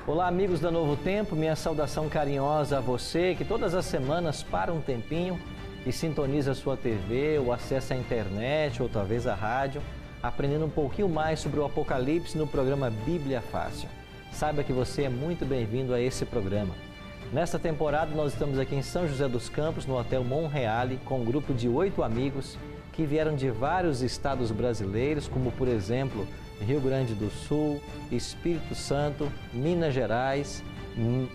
Olá, amigos da Novo Tempo, minha saudação carinhosa a você que todas as semanas para um tempinho e sintoniza a sua TV ou acessa a internet ou talvez a rádio, aprendendo um pouquinho mais sobre o Apocalipse no programa Bíblia Fácil. Saiba que você é muito bem-vindo a esse programa. Nesta temporada nós estamos aqui em São José dos Campos, no Hotel Monreale, com um grupo de 8 amigos que vieram de vários estados brasileiros, como por exemplo, Rio Grande do Sul, Espírito Santo, Minas Gerais,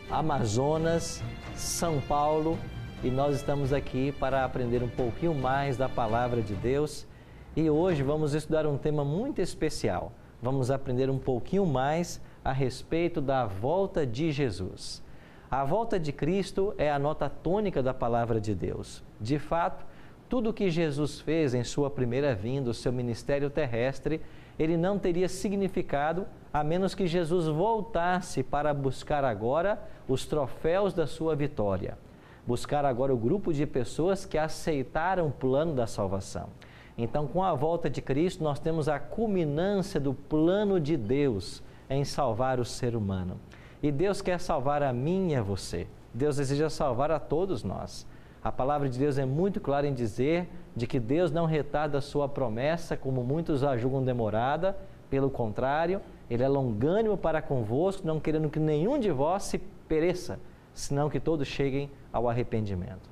Amazonas, São Paulo, e nós estamos aqui para aprender um pouquinho mais da Palavra de Deus. E hoje vamos estudar um tema muito especial. Vamos aprender um pouquinho mais a respeito da volta de Jesus. A volta de Cristo é a nota tônica da Palavra de Deus. De fato, tudo o que Jesus fez em sua primeira vinda, o seu ministério terrestre, ele não teria significado a menos que Jesus voltasse para buscar agora os troféus da sua vitória. Buscar agora o grupo de pessoas que aceitaram o plano da salvação. Então, com a volta de Cristo, nós temos a culminância do plano de Deus em salvar o ser humano. E Deus quer salvar a mim e a você. Deus deseja salvar a todos nós. A palavra de Deus é muito clara em dizer de que Deus não retarda a sua promessa, como muitos a julgam demorada. Pelo contrário, Ele é longânimo para convosco, não querendo que nenhum de vós se pereça, senão que todos cheguem ao arrependimento.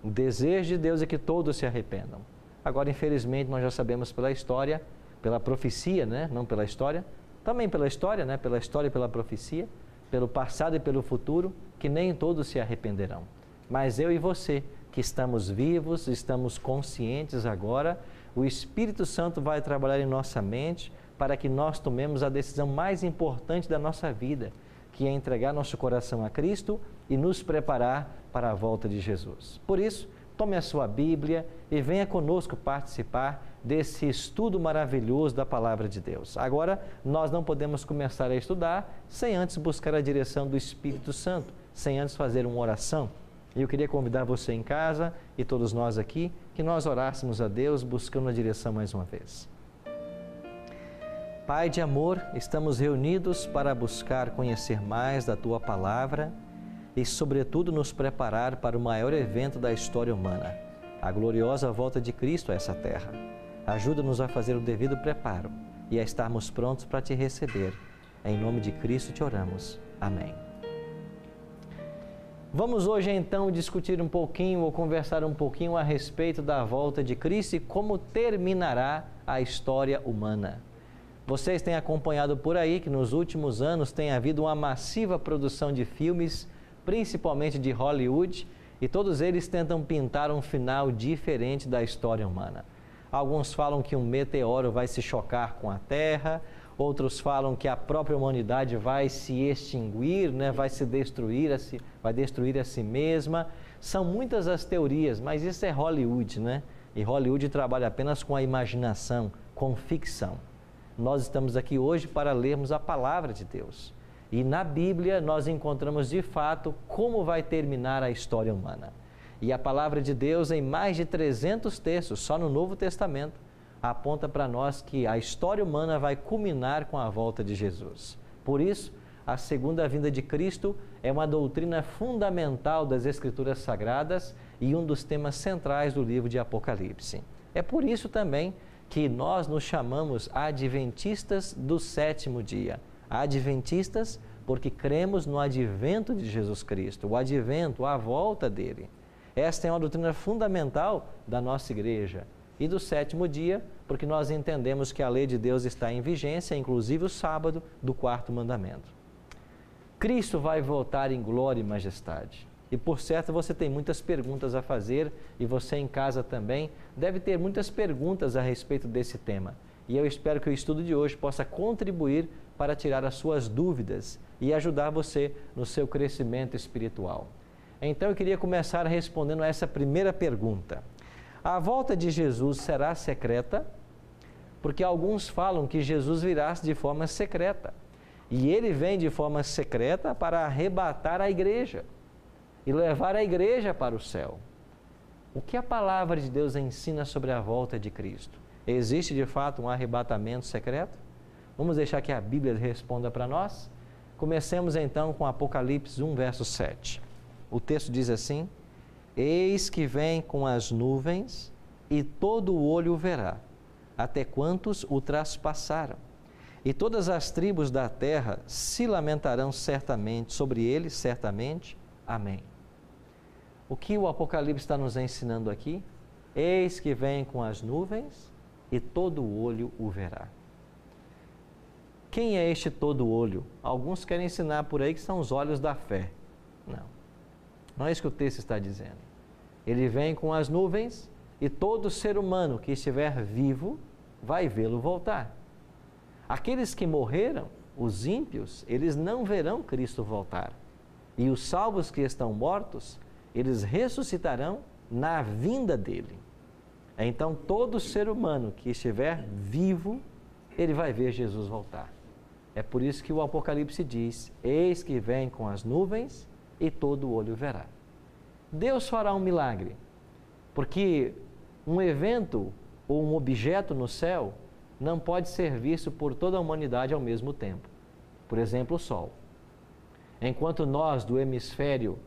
O desejo de Deus é que todos se arrependam. Agora, infelizmente, nós já sabemos pela história, pela profecia, não pela história, também pela história, pela história e pela profecia, pelo passado e pelo futuro, que nem todos se arrependerão. Mas eu e você, que estamos vivos, estamos conscientes agora, o Espírito Santo vai trabalhar em nossa mente para que nós tomemos a decisão mais importante da nossa vida, que é entregar nosso coração a Cristo e nos preparar para a volta de Jesus. Por isso, tome a sua Bíblia e venha conosco participar desse estudo maravilhoso da Palavra de Deus. Agora, nós não podemos começar a estudar sem antes buscar a direção do Espírito Santo, sem antes fazer uma oração. E eu queria convidar você em casa e todos nós aqui, que nós orássemos a Deus buscando a direção mais uma vez. Pai de amor, estamos reunidos para buscar conhecer mais da Tua Palavra e, sobretudo, nos preparar para o maior evento da história humana, a gloriosa volta de Cristo a essa terra. Ajuda-nos a fazer o devido preparo e a estarmos prontos para Te receber. Em nome de Cristo te oramos. Amém. Vamos hoje então discutir um pouquinho ou conversar um pouquinho a respeito da volta de Cristo e como terminará a história humana. Vocês têm acompanhado por aí que nos últimos anos tem havido uma massiva produção de filmes, principalmente de Hollywood, e todos eles tentam pintar um final diferente da história humana. Alguns falam que um meteoro vai se chocar com a Terra, outros falam que a própria humanidade vai se extinguir, vai destruir a si mesma. São muitas as teorias, mas isso é Hollywood, E Hollywood trabalha apenas com a imaginação, com ficção. Nós estamos aqui hoje para lermos a Palavra de Deus. E na Bíblia nós encontramos de fato como vai terminar a história humana. E a Palavra de Deus, em mais de 300 textos, só no Novo Testamento, aponta para nós que a história humana vai culminar com a volta de Jesus. Por isso, a segunda vinda de Cristo é uma doutrina fundamental das Escrituras Sagradas e um dos temas centrais do livro de Apocalipse. É por isso também que nós nos chamamos adventistas do sétimo dia. Adventistas porque cremos no advento de Jesus Cristo, o advento, a volta dele. Esta é uma doutrina fundamental da nossa igreja. E do sétimo dia, porque nós entendemos que a lei de Deus está em vigência, inclusive o sábado do quarto mandamento. Cristo vai voltar em glória e majestade. E por certo você tem muitas perguntas a fazer, e você em casa também deve ter muitas perguntas a respeito desse tema. E eu espero que o estudo de hoje possa contribuir para tirar as suas dúvidas e ajudar você no seu crescimento espiritual. Então eu queria começar respondendo a essa primeira pergunta. A volta de Jesus será secreta? Porque alguns falam que Jesus virá de forma secreta. E ele vem de forma secreta para arrebatar a igreja e levar a igreja para o céu. O que a palavra de Deus ensina sobre a volta de Cristo? Existe de fato um arrebatamento secreto? Vamos deixar que a Bíblia responda para nós? Comecemos então com Apocalipse 1, verso 7. O texto diz assim: Eis que vem com as nuvens, e todo o olho o verá, até quantos o traspassaram. E todas as tribos da terra se lamentarão certamente sobre ele, certamente. Amém. O que o Apocalipse está nos ensinando aqui? Eis que vem com as nuvens, e todo o olho o verá. Quem é este todo olho? Alguns querem ensinar por aí que são os olhos da fé. Não é isso que o texto está dizendo. Ele vem com as nuvens e todo ser humano que estiver vivo vai vê-lo voltar. Aqueles que morreram, os ímpios, eles não verão Cristo voltar. E os salvos que estão mortos, eles ressuscitarão na vinda dele. Então, todo ser humano que estiver vivo, ele vai ver Jesus voltar. É por isso que o Apocalipse diz: Eis que vem com as nuvens e todo o olho verá. Deus fará um milagre, porque um evento ou um objeto no céu não pode ser visto por toda a humanidade ao mesmo tempo. Por exemplo, o Sol. Enquanto nós do hemisfério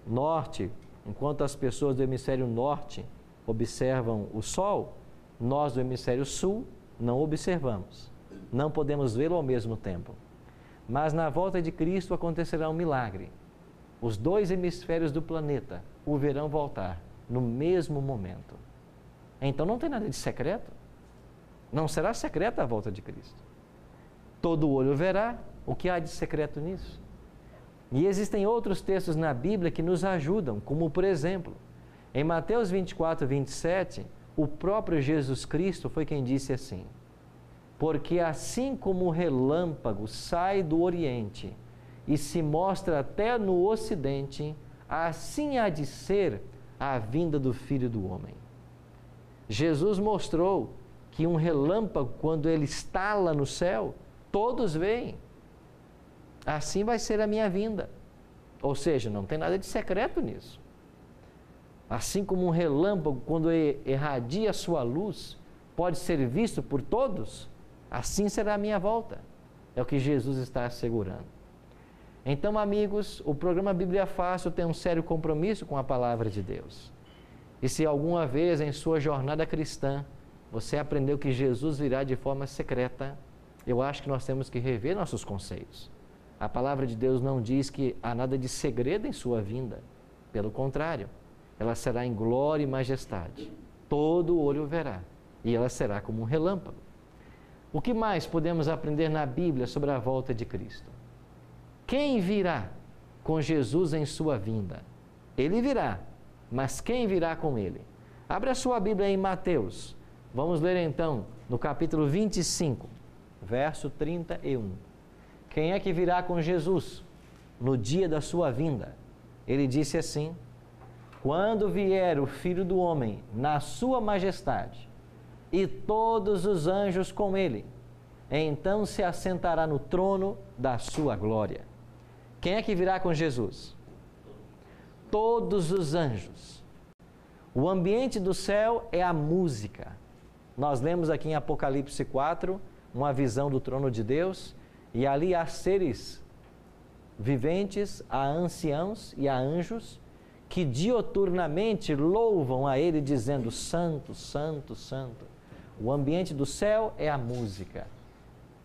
norte, enquanto as pessoas do hemisfério norte observam o Sol, nós do hemisfério sul não observamos. Não podemos vê-lo ao mesmo tempo. Mas na volta de Cristo acontecerá um milagre. Os dois hemisférios do planeta o verão voltar no mesmo momento. Então não tem nada de secreto. Não será secreta a volta de Cristo. Todo olho verá. O que há de secreto nisso? E existem outros textos na Bíblia que nos ajudam, como por exemplo, em Mateus 24, 27, o próprio Jesus Cristo foi quem disse assim: Porque assim como o relâmpago sai do Oriente e se mostra até no Ocidente, assim há de ser a vinda do Filho do Homem. Jesus mostrou que um relâmpago, quando ele estala no céu, todos veem. Assim vai ser a minha vinda. Ou seja, não tem nada de secreto nisso. Assim como um relâmpago, quando irradia a sua luz, pode ser visto por todos, assim será a minha volta. É o que Jesus está assegurando. Então, amigos, o programa Bíblia Fácil tem um sério compromisso com a palavra de Deus. E se alguma vez em sua jornada cristã você aprendeu que Jesus virá de forma secreta, eu acho que nós temos que rever nossos conceitos. A palavra de Deus não diz que há nada de segredo em sua vinda. Pelo contrário, ela será em glória e majestade. Todo olho verá. E ela será como um relâmpago. O que mais podemos aprender na Bíblia sobre a volta de Cristo? Quem virá com Jesus em sua vinda? Ele virá, mas quem virá com ele? Abra a sua Bíblia em Mateus. Vamos ler então no capítulo 25, verso 31. Quem é que virá com Jesus no dia da sua vinda? Ele disse assim: Quando vier o Filho do Homem na sua majestade, e todos os anjos com ele, então se assentará no trono da sua glória. Quem é que virá com Jesus? Todos os anjos. O ambiente do céu é a música. Nós lemos aqui em Apocalipse 4, uma visão do trono de Deus, e ali há seres viventes, há anciãos e há anjos, que dioturnamente louvam a Ele, dizendo: Santo, Santo, Santo. O ambiente do céu é a música.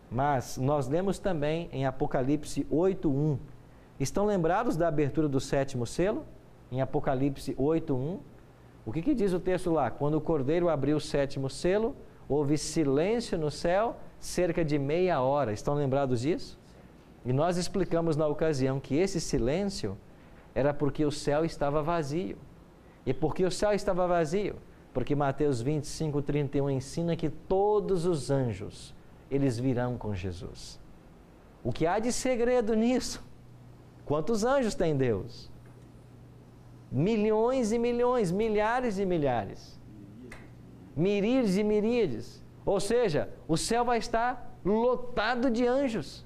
Mas nós lemos também em Apocalipse 8:1. Estão lembrados da abertura do sétimo selo? Em Apocalipse 8:1. O que diz o texto lá? Quando o Cordeiro abriu o sétimo selo, houve silêncio no céu, cerca de meia hora. Estão lembrados disso? E nós explicamos na ocasião que esse silêncio era porque o céu estava vazio. E por que o céu estava vazio? Porque Mateus 25:31 ensina que todos os anjos, eles virão com Jesus. O que há de segredo nisso? Quantos anjos tem Deus? Milhões e milhões, milhares e milhares. Miríades e miríades. Ou seja, o céu vai estar lotado de anjos.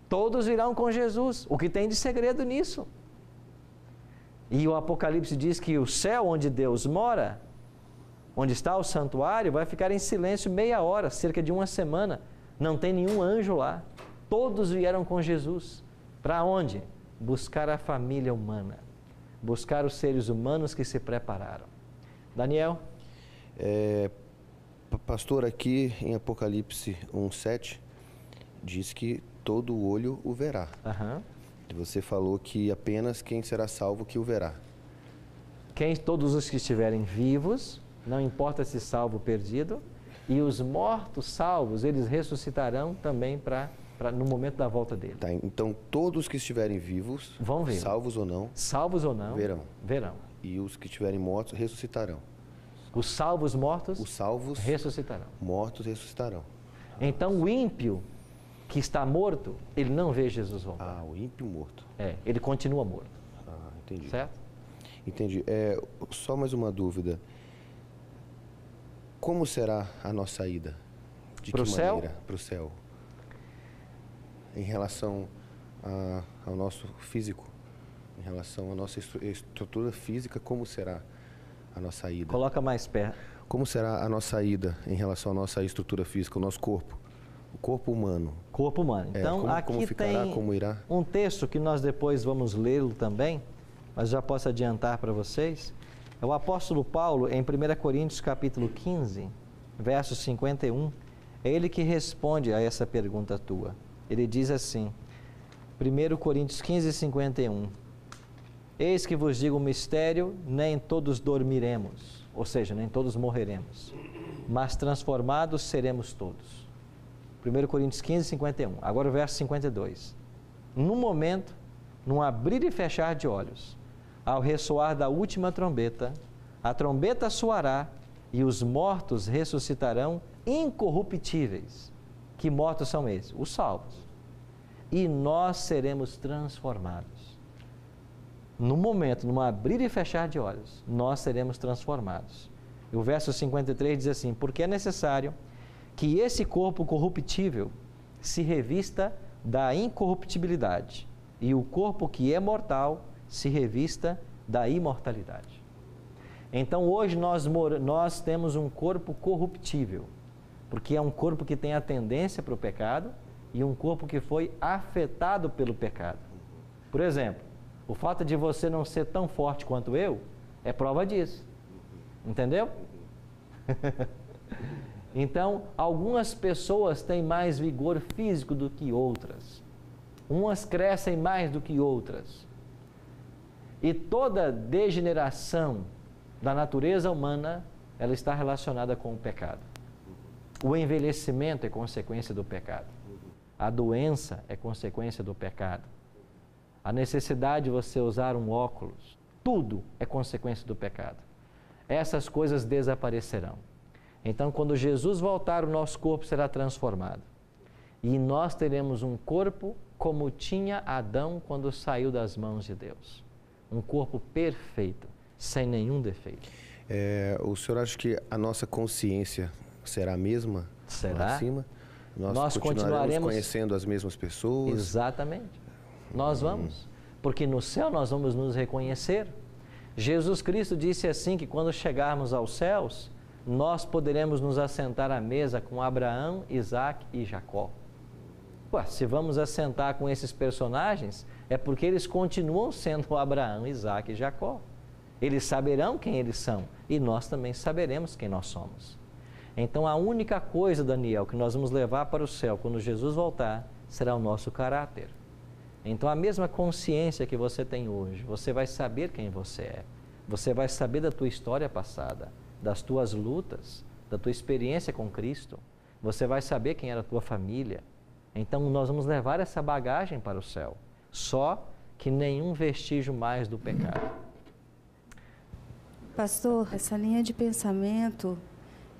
Todos virão com Jesus. O que tem de segredo nisso? E o Apocalipse diz que o céu onde Deus mora, onde está o santuário, vai ficar em silêncio meia hora, cerca de uma semana. Não tem nenhum anjo lá. Todos vieram com Jesus. Para onde? Buscar a família humana. Buscar os seres humanos que se prepararam. Daniel? Pastor, aqui em Apocalipse 1:7, diz que todo olho o verá. E você falou que apenas quem será salvo que o verá. Todos os que estiverem vivos, não importa se salvo ou perdido, e os mortos salvos, eles ressuscitarão também no momento da volta dele. Tá, então todos que estiverem vivos, vão ver. Salvos ou não, verão. E os que estiverem mortos ressuscitarão. Os salvos mortos, ressuscitarão. Mortos ressuscitarão. Então o ímpio que está morto, ele não vê Jesus voltar. O ímpio morto. Ele continua morto. Entendi. Certo? Entendi. Só mais uma dúvida. Como será a nossa ida? De que maneira? Para o céu? Em relação ao nosso físico, em relação à nossa estrutura física, como será a nossa ida? Coloca mais perto. Como será a nossa ida em relação à nossa estrutura física, o nosso corpo? O corpo humano. Corpo humano. Então, como ficará, como irá? Um texto que nós depois vamos lê-lo também, mas já posso adiantar para vocês. É o apóstolo Paulo, em 1 Coríntios capítulo 15, verso 51. É ele que responde a essa pergunta tua. Ele diz assim, 1 Coríntios 15, 51. Eis que vos digo um mistério, nem todos dormiremos, ou seja, nem todos morreremos, mas transformados seremos todos. 1 Coríntios 15, 51. Agora o verso 52. Num momento, num abrir e fechar de olhos, ao ressoar da última trombeta, a trombeta soará e os mortos ressuscitarão incorruptíveis. Que mortos são esses? Os salvos. E nós seremos transformados. No momento, num abrir e fechar de olhos, nós seremos transformados. E o verso 53 diz assim, porque é necessário que esse corpo corruptível se revista da incorruptibilidade e o corpo que é mortal se revista da imortalidade. Então hoje nós temos um corpo corruptível, porque é um corpo que tem a tendência para o pecado e um corpo que foi afetado pelo pecado. Por exemplo, o fato de você não ser tão forte quanto eu é prova disso. Entendeu? Então, algumas pessoas têm mais vigor físico do que outras. Umas crescem mais do que outras. E toda degeneração da natureza humana, ela está relacionada com o pecado. O envelhecimento é consequência do pecado. A doença é consequência do pecado. A necessidade de você usar um óculos, tudo é consequência do pecado. Essas coisas desaparecerão. Então, quando Jesus voltar, o nosso corpo será transformado. E nós teremos um corpo como tinha Adão quando saiu das mãos de Deus. Um corpo perfeito, sem nenhum defeito. O senhor acha que a nossa consciência será a mesma? Será? Lá acima? Nós continuaremos conhecendo as mesmas pessoas? Exatamente. Nós vamos. Porque no céu nós vamos nos reconhecer. Jesus Cristo disse assim que quando chegarmos aos céus, nós poderemos nos assentar à mesa com Abraão, Isaac e Jacó. Se vamos assentar com esses personagens, é porque eles continuam sendo Abraão, Isaac e Jacó. Eles saberão quem eles são e nós também saberemos quem nós somos. Então a única coisa, Daniel, que nós vamos levar para o céu quando Jesus voltar, será o nosso caráter. Então a mesma consciência que você tem hoje, você vai saber quem você é. Você vai saber da tua história passada, das tuas lutas, da tua experiência com Cristo. Você vai saber quem era a tua família. Então nós vamos levar essa bagagem para o céu. Só que nenhum vestígio mais do pecado. Pastor, essa linha de pensamento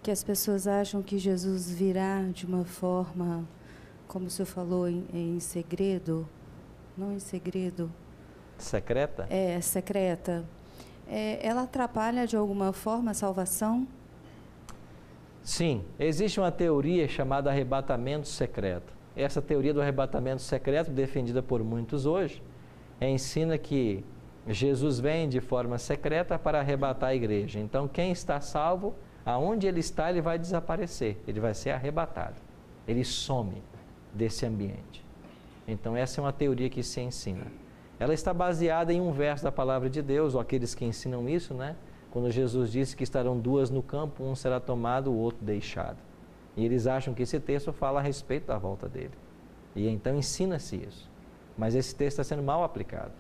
que as pessoas acham que Jesus virá de uma forma, como o senhor falou, em segredo, não em segredo. Secreta? Secreta. Ela atrapalha de alguma forma a salvação? Sim, existe uma teoria chamada arrebatamento secreto. Essa teoria do arrebatamento secreto, defendida por muitos hoje, ensina que Jesus vem de forma secreta para arrebatar a igreja. Então, quem está salvo, aonde ele vai desaparecer, ele vai ser arrebatado. Ele some desse ambiente. Então essa é uma teoria que se ensina. Ela está baseada em um verso da palavra de Deus, ou aqueles que ensinam isso, né? Quando Jesus disse que estarão duas no campo, um será tomado, o outro deixado. E eles acham que esse texto fala a respeito da volta dele. E então ensina-se isso. Mas esse texto está sendo mal aplicado.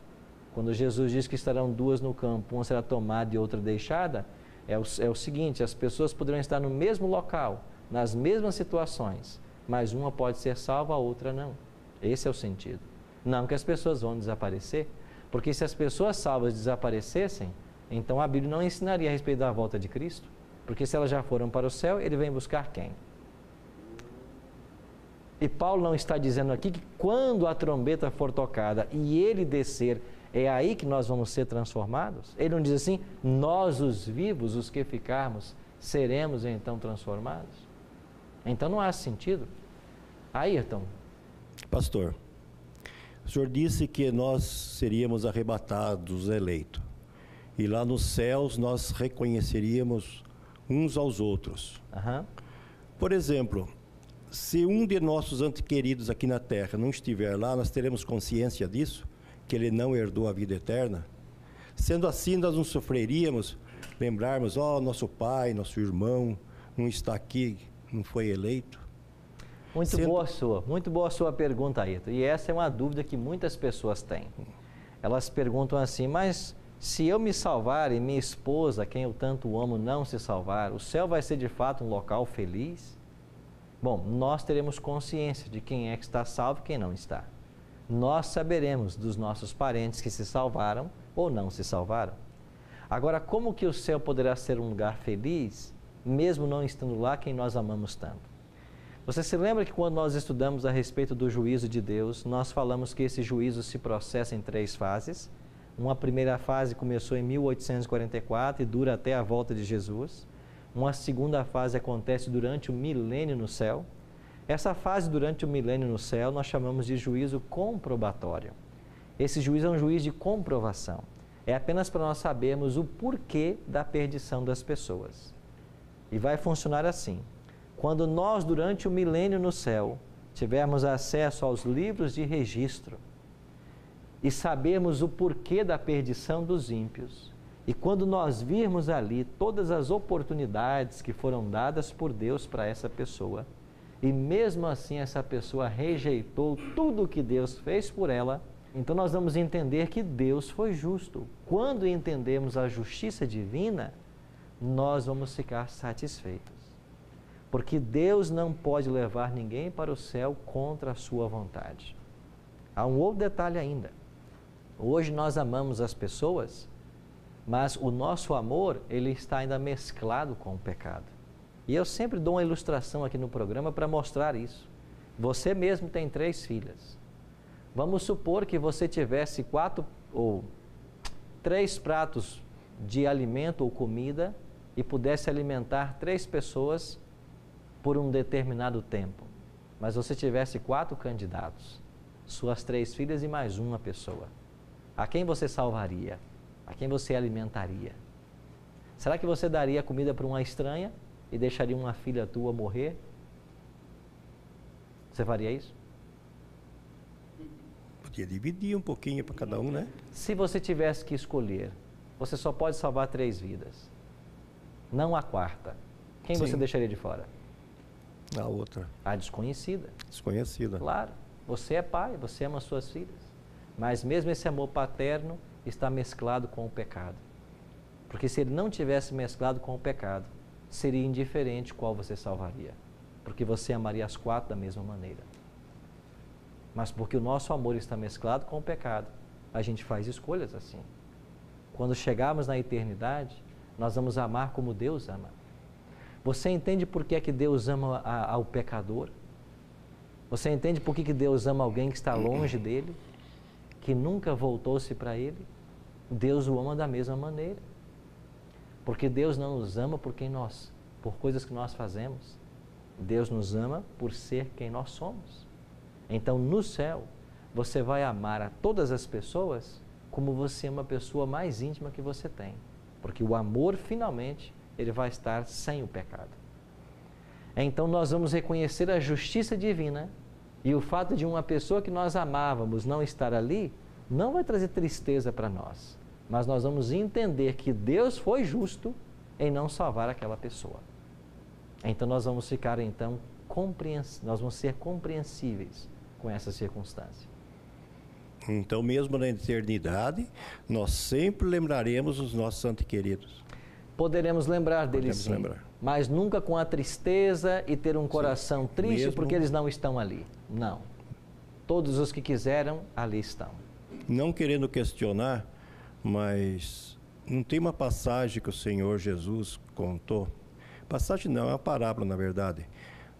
Quando Jesus diz que estarão duas no campo, uma será tomada e outra deixada, é o seguinte, as pessoas poderão estar no mesmo local, nas mesmas situações, mas uma pode ser salva, a outra não. Esse é o sentido. Não que as pessoas vão desaparecer, porque se as pessoas salvas desaparecessem, então a Bíblia não ensinaria a respeito da volta de Cristo, porque se elas já foram para o céu, ele vem buscar quem? E Paulo não está dizendo aqui que quando a trombeta for tocada e ele descer, é aí que nós vamos ser transformados? Ele não diz assim, nós os vivos, os que ficarmos, seremos então transformados? Então não há sentido. Ayrton. Pastor, o senhor disse que nós seríamos arrebatados, eleitos. E lá nos céus nós reconheceríamos uns aos outros. Uhum. Por exemplo, se um de nossos entes queridos aqui na terra não estiver lá, nós teremos consciência disso? Que ele não herdou a vida eterna? Sendo assim, nós não sofreríamos, lembrarmos, nosso pai, nosso irmão, não está aqui, não foi eleito? Muito boa a sua pergunta, Ayrton. E essa é uma dúvida que muitas pessoas têm. Elas perguntam assim, mas se eu me salvar e minha esposa, quem eu tanto amo, não se salvar, o céu vai ser de fato um local feliz? Bom, nós teremos consciência de quem é que está salvo e quem não está. Nós saberemos dos nossos parentes que se salvaram ou não se salvaram. Agora, como que o céu poderá ser um lugar feliz, mesmo não estando lá quem nós amamos tanto? Você se lembra que quando nós estudamos a respeito do juízo de Deus, nós falamos que esse juízo se processa em 3 fases. Uma primeira fase começou em 1844 e dura até a volta de Jesus. Uma segunda fase acontece durante o milênio no céu. Essa fase durante o milênio no céu nós chamamos de juízo comprobatório. Esse juízo é um juízo de comprovação. É apenas para nós sabermos o porquê da perdição das pessoas. E vai funcionar assim. Quando nós, durante o milênio no céu, tivermos acesso aos livros de registro e sabermos o porquê da perdição dos ímpios, e quando nós virmos ali todas as oportunidades que foram dadas por Deus para essa pessoa, e mesmo assim essa pessoa rejeitou tudo o que Deus fez por ela, então nós vamos entender que Deus foi justo. Quando entendemos a justiça divina, nós vamos ficar satisfeitos. Porque Deus não pode levar ninguém para o céu contra a sua vontade. Há um outro detalhe ainda. Hoje nós amamos as pessoas, mas o nosso amor, ele está ainda mesclado com o pecado. E eu sempre dou uma ilustração aqui no programa para mostrar isso. Você mesmo tem 3 filhas. Vamos supor que você tivesse 4 ou 3 pratos de alimento ou comida e pudesse alimentar 3 pessoas por um determinado tempo. Mas você tivesse 4 candidatos, suas 3 filhas e mais uma pessoa. A quem você salvaria? A quem você alimentaria? Será que você daria comida para uma estranha e deixaria uma filha tua morrer? Você faria isso? Podia dividir um pouquinho para cada um, né? Se você tivesse que escolher, você só pode salvar 3 vidas. Não a 4ª. Quem Sim. você deixaria de fora? A outra. A desconhecida. Desconhecida. Claro. Você é pai, você ama suas filhas. Mas mesmo esse amor paterno está mesclado com o pecado. Porque se ele não tivesse mesclado com o pecado, seria indiferente qual você salvaria. Porque você amaria as 4 da mesma maneira. Mas porque o nosso amor está mesclado com o pecado, a gente faz escolhas assim. Quando chegarmos na eternidade, nós vamos amar como Deus ama. Você entende por que é que Deus ama ao pecador? Você entende por que Deus ama alguém que está longe dele? Que nunca voltou-se para ele? Deus o ama da mesma maneira. Porque Deus não nos ama por coisas que nós fazemos. Deus nos ama por ser quem nós somos. Então, no céu, você vai amar a todas as pessoas como você ama a pessoa mais íntima que você tem. Porque o amor, finalmente, ele vai estar sem o pecado. Então, nós vamos reconhecer a justiça divina E o fato de uma pessoa que nós amávamos não estar ali, não vai trazer tristeza para nós. Mas nós vamos entender que Deus foi justo em não salvar aquela pessoa. Então nós vamos ficar, nós vamos ser compreensíveis com essa circunstância. Então, mesmo na eternidade, nós sempre lembraremos os nossos antequeridos. Poderemos lembrar deles, sim, mas nunca com a tristeza e ter um coração triste mesmo porque eles não estão ali. Não. Todos os que quiseram, ali estão. Não querendo questionar, mas não tem uma passagem que o Senhor Jesus contou? Passagem não, é uma parábola, na verdade.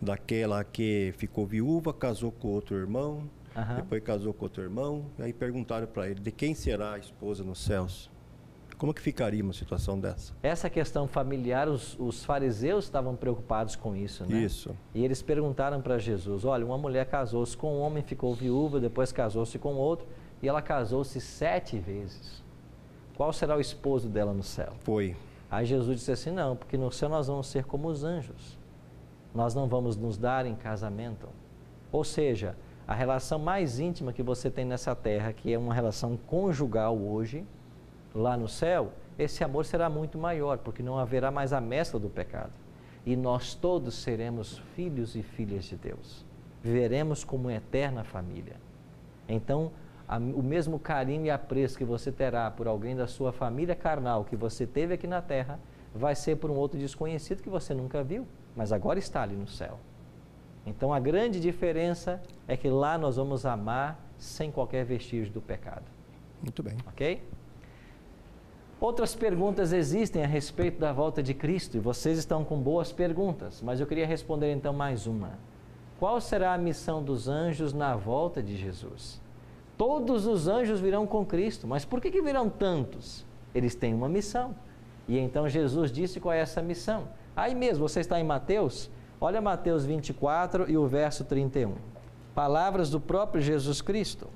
Daquela que ficou viúva, casou com outro irmão, depois casou com outro irmão, e aí perguntaram para ele, de quem será a esposa nos céus? Como que ficaria uma situação dessa? Essa questão familiar, os fariseus estavam preocupados com isso, né? Isso. E eles perguntaram para Jesus, olha, uma mulher casou-se com um homem, ficou viúva, depois casou-se com outro, e ela casou-se 7 vezes. Qual será o esposo dela no céu? Foi. Aí Jesus disse assim, não, porque no céu nós vamos ser como os anjos. Nós não vamos nos dar em casamento. Ou seja, a relação mais íntima que você tem nessa terra, que é uma relação conjugal hoje, lá no céu, esse amor será muito maior, porque não haverá mais a mescla do pecado. E nós todos seremos filhos e filhas de Deus. Viveremos como uma eterna família. Então, o mesmo carinho e apreço que você terá por alguém da sua família carnal que você teve aqui na terra, vai ser por um outro desconhecido que você nunca viu, mas agora está ali no céu. Então, a grande diferença é que lá nós vamos amar sem qualquer vestígio do pecado. Muito bem. Ok? Outras perguntas existem a respeito da volta de Cristo e vocês estão com boas perguntas, mas eu queria responder então mais uma. Qual será a missão dos anjos na volta de Jesus? Todos os anjos virão com Cristo, mas por que virão tantos? Eles têm uma missão. E então Jesus disse qual é essa missão. Aí mesmo, você está em Mateus? Olha Mateus 24 e o verso 31. Palavras do próprio Jesus Cristo.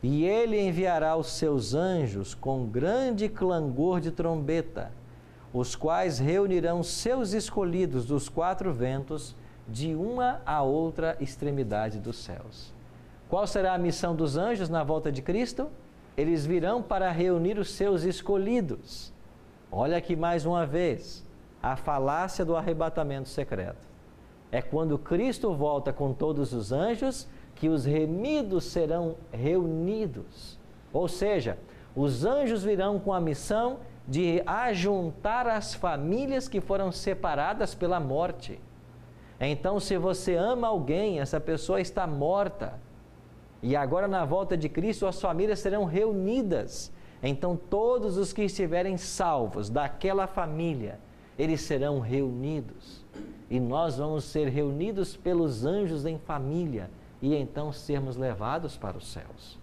E ele enviará os seus anjos com grande clangor de trombeta, os quais reunirão seus escolhidos dos 4 ventos, de uma a outra extremidade dos céus. Qual será a missão dos anjos na volta de Cristo? Eles virão para reunir os seus escolhidos. Olha aqui mais uma vez, a falácia do arrebatamento secreto. É quando Cristo volta com todos os anjos que os remidos serão reunidos. Ou seja, os anjos virão com a missão de ajuntar as famílias que foram separadas pela morte. Então, se você ama alguém, essa pessoa está morta. E agora, na volta de Cristo, as famílias serão reunidas. Então, todos os que estiverem salvos daquela família, eles serão reunidos. E nós vamos ser reunidos pelos anjos em família e então sermos levados para os céus.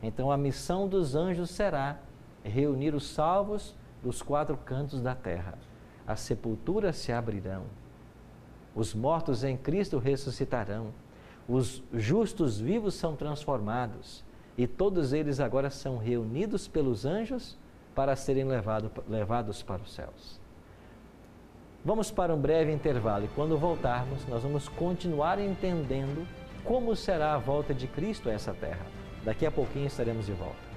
Então, a missão dos anjos será reunir os salvos dos 4 cantos da terra. As sepulturas se abrirão. Os mortos em Cristo ressuscitarão. Os justos vivos são transformados e todos eles agora são reunidos pelos anjos para serem levados para os céus. Vamos para um breve intervalo e quando voltarmos nós vamos continuar entendendo como será a volta de Cristo a essa terra. Daqui a pouquinho estaremos de volta.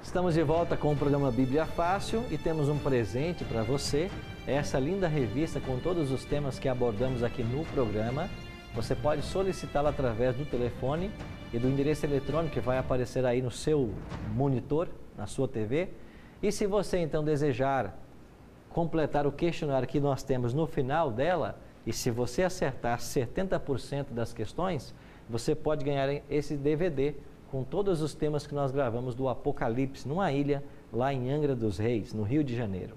Estamos de volta com o programa Bíblia Fácil e temos um presente para você. Essa linda revista com todos os temas que abordamos aqui no programa. Você pode solicitá-la através do telefone e do endereço eletrônico que vai aparecer aí no seu monitor, na sua TV. E se você então desejar completar o questionário que nós temos no final dela, e se você acertar 70% das questões, você pode ganhar esse DVD com todos os temas que nós gravamos do Apocalipse, numa ilha lá em Angra dos Reis, no Rio de Janeiro.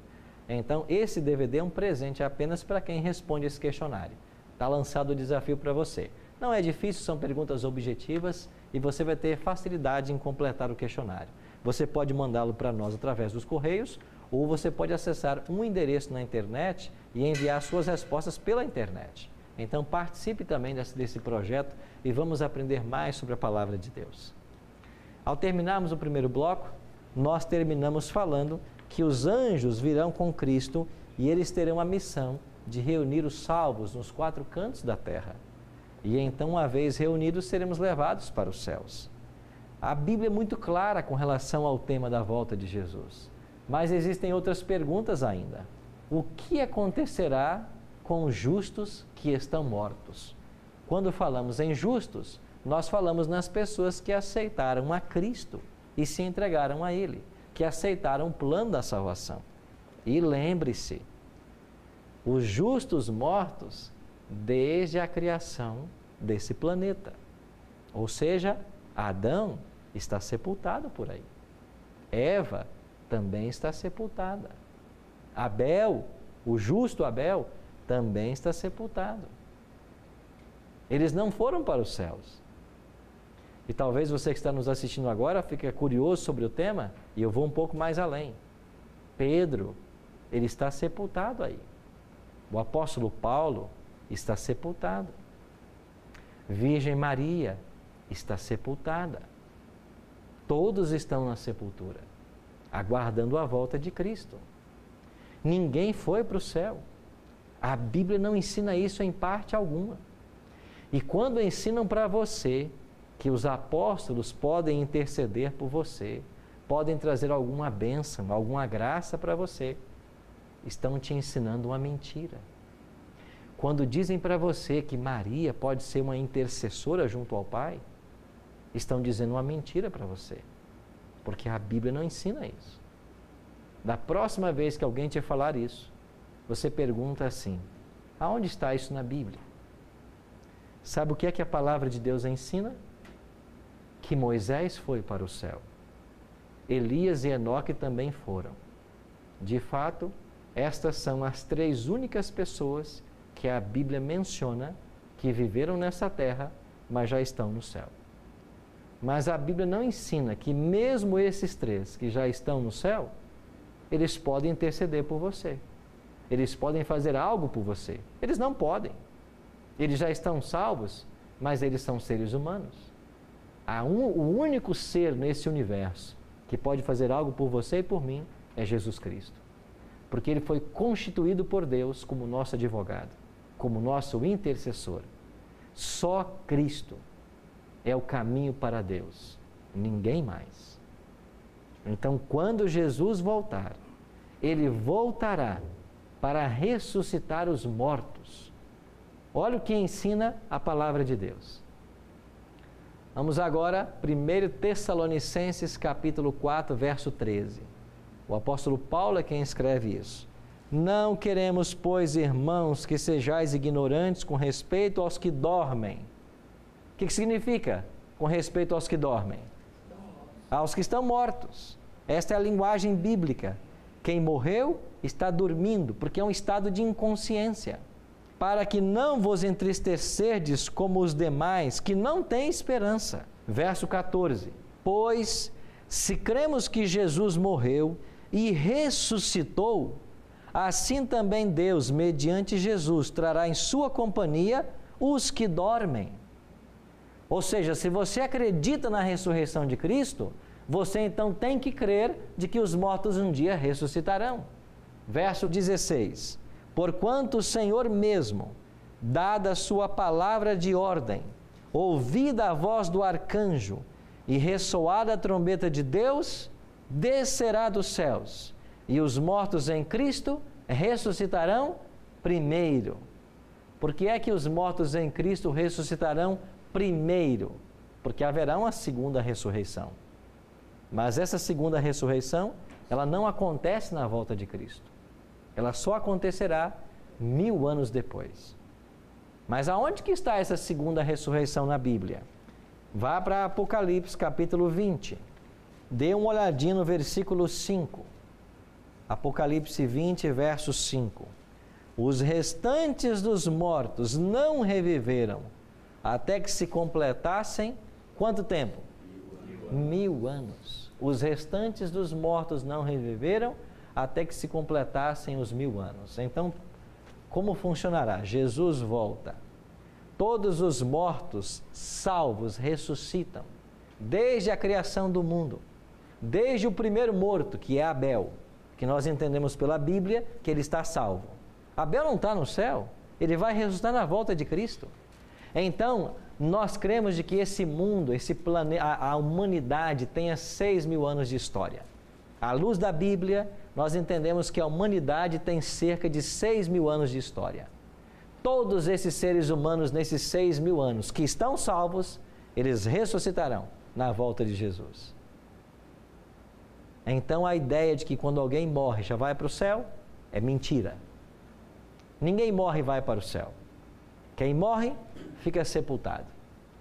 Então, esse DVD é um presente apenas para quem responde esse questionário. Está lançado o desafio para você. Não é difícil, são perguntas objetivas e você vai ter facilidade em completar o questionário. Você pode mandá-lo para nós através dos correios ou você pode acessar um endereço na internet e enviar suas respostas pela internet. Então participe também desse projeto e vamos aprender mais sobre a palavra de Deus. Ao terminarmos o primeiro bloco, nós terminamos falando que os anjos virão com Cristo e eles terão a missão de reunir os salvos nos 4 cantos da terra. E então, uma vez reunidos, seremos levados para os céus. A Bíblia é muito clara com relação ao tema da volta de Jesus. Mas existem outras perguntas ainda. O que acontecerá com os justos que estão mortos? Quando falamos em justos, nós falamos nas pessoas que aceitaram a Cristo e se entregaram a Ele, que aceitaram o plano da salvação. E lembre-se, os justos mortos desde a criação desse planeta. Ou seja, Adão está sepultado por aí. Eva também está sepultada. Abel, o justo Abel, também está sepultado. Eles não foram para os céus. E talvez você que está nos assistindo agora fique curioso sobre o tema, e eu vou um pouco mais além. Pedro, ele está sepultado aí. O apóstolo Paulo está sepultado. Virgem Maria está sepultada. Todos estão na sepultura, aguardando a volta de Cristo. Ninguém foi para o céu. A Bíblia não ensina isso em parte alguma. E quando ensinam para você que os apóstolos podem interceder por você, podem trazer alguma bênção, alguma graça para você, estão te ensinando uma mentira. Quando dizem para você que Maria pode ser uma intercessora junto ao Pai, estão dizendo uma mentira para você, porque a Bíblia não ensina isso. Da próxima vez que alguém te falar isso, você pergunta assim: aonde está isso na Bíblia? Sabe o que é que a palavra de Deus ensina? Que Moisés foi para o céu. Elias e Enoque também foram. De fato, estas são as 3 únicas pessoas que a Bíblia menciona que viveram nessa terra, mas já estão no céu. Mas a Bíblia não ensina que mesmo esses 3 que já estão no céu, eles podem interceder por você. Eles podem fazer algo por você. Eles não podem. Eles já estão salvos, mas eles são seres humanos. O único ser nesse universo que pode fazer algo por você e por mim é Jesus Cristo. Porque Ele foi constituído por Deus como nosso advogado, como nosso intercessor. Só Cristo é o caminho para Deus, ninguém mais. Então, quando Jesus voltar, Ele voltará para ressuscitar os mortos. Olha o que ensina a palavra de Deus. Vamos agora, 1 Tessalonicenses capítulo 4, verso 13. O apóstolo Paulo é quem escreve isso. Não queremos, pois, irmãos, que sejais ignorantes com respeito aos que dormem. O que significa com respeito aos que dormem? Aos que estão mortos. Esta é a linguagem bíblica. Quem morreu está dormindo, porque é um estado de inconsciência. Para que não vos entristecerdes como os demais, que não têm esperança. Verso 14. Pois, se cremos que Jesus morreu e ressuscitou, assim também Deus, mediante Jesus, trará em sua companhia os que dormem. Ou seja, se você acredita na ressurreição de Cristo, você então tem que crer de que os mortos um dia ressuscitarão. Verso 16. Porquanto o Senhor mesmo, dada a sua palavra de ordem, ouvida a voz do arcanjo e ressoada a trombeta de Deus, descerá dos céus, e os mortos em Cristo ressuscitarão primeiro. Por que é que os mortos em Cristo ressuscitarão primeiro? Porque haverá uma segunda ressurreição. Mas essa segunda ressurreição, ela não acontece na volta de Cristo. Ela só acontecerá 1000 anos depois. Mas aonde que está essa segunda ressurreição na Bíblia? Vá para Apocalipse capítulo 20. Dê uma olhadinha no versículo 5. Apocalipse 20, verso 5. Os restantes dos mortos não reviveram até que se completassem quanto tempo? 1000 anos. Os restantes dos mortos não reviveram até que se completassem os 1000 anos. Então, como funcionará? Jesus volta. Todos os mortos salvos ressuscitam, desde a criação do mundo, desde o primeiro morto, que é Abel, que nós entendemos pela Bíblia que ele está salvo. Abel não está no céu, ele vai ressuscitar na volta de Cristo. Então, nós cremos de que esse mundo, esse planeta, a humanidade tenha 6.000 anos de história. À luz da Bíblia, nós entendemos que a humanidade tem cerca de 6.000 anos de história. Todos esses seres humanos, nesses 6.000 anos, que estão salvos, eles ressuscitarão na volta de Jesus. Então, a ideia de que quando alguém morre já vai para o céu é mentira. Ninguém morre e vai para o céu. Quem morre fica sepultado,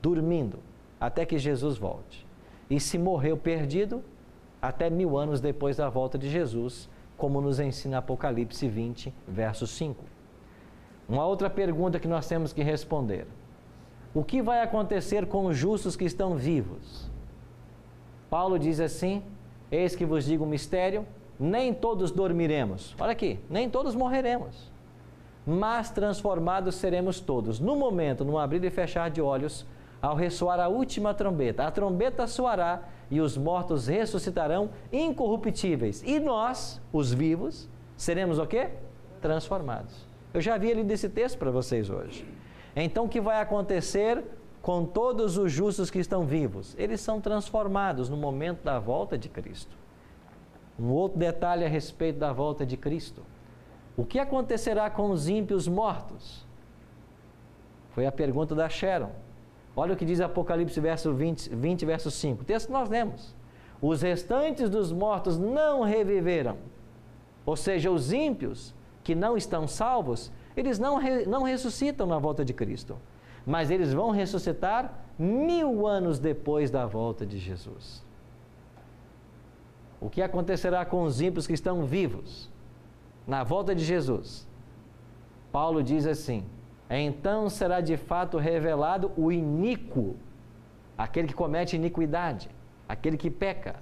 dormindo, até que Jesus volte. E se morreu perdido, até 1.000 anos depois da volta de Jesus, como nos ensina Apocalipse 20, verso 5. Uma outra pergunta que nós temos que responder: o que vai acontecer com os justos que estão vivos? Paulo diz assim: eis que vos digo um mistério, nem todos dormiremos. Olha aqui, nem todos morreremos, mas transformados seremos todos. No momento, no abrir e fechar de olhos, ao ressoar a última trombeta. A trombeta soará e os mortos ressuscitarão incorruptíveis. E nós, os vivos, seremos o quê? Transformados. Eu já havia lido esse texto para vocês hoje. Então, o que vai acontecer com todos os justos que estão vivos? Eles são transformados no momento da volta de Cristo. Um outro detalhe a respeito da volta de Cristo: o que acontecerá com os ímpios mortos? Foi a pergunta da Sharon. Olha o que diz Apocalipse 20, verso 5. O texto que nós lemos: os restantes dos mortos não reviverão. Ou seja, os ímpios que não estão salvos, eles não ressuscitam na volta de Cristo. Mas eles vão ressuscitar 1.000 anos depois da volta de Jesus. O que acontecerá com os ímpios que estão vivos na volta de Jesus? Paulo diz assim: então será de fato revelado o iníquo, aquele que comete iniquidade, aquele que peca,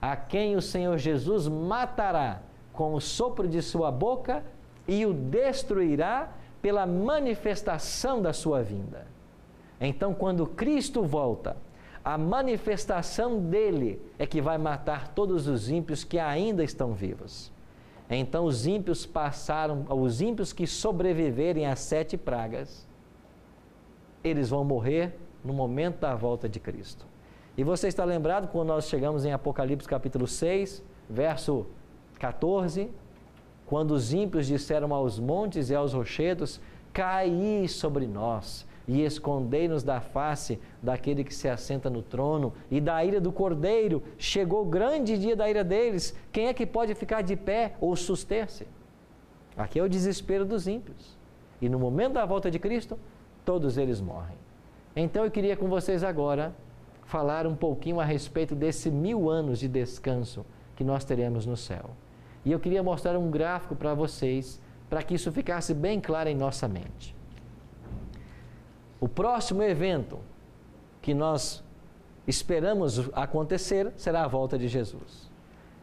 a quem o Senhor Jesus matará com o sopro de sua boca e o destruirá pela manifestação da sua vinda. Então, quando Cristo volta, a manifestação dele é que vai matar todos os ímpios que ainda estão vivos. Então os ímpios que sobreviverem às 7 pragas, eles vão morrer no momento da volta de Cristo. E você está lembrado quando nós chegamos em Apocalipse capítulo 6, verso 14, quando os ímpios disseram aos montes e aos rochedos: caí sobre nós e escondei-nos da face daquele que se assenta no trono e da ira do Cordeiro. Chegou o grande dia da ira deles. Quem é que pode ficar de pé ou suster-se? Aqui é o desespero dos ímpios. E no momento da volta de Cristo, todos eles morrem. Então eu queria com vocês agora falar um pouquinho a respeito desse 1.000 anos de descanso que nós teremos no céu. E eu queria mostrar um gráfico para vocês, para que isso ficasse bem claro em nossa mente. O próximo evento que nós esperamos acontecer será a volta de Jesus.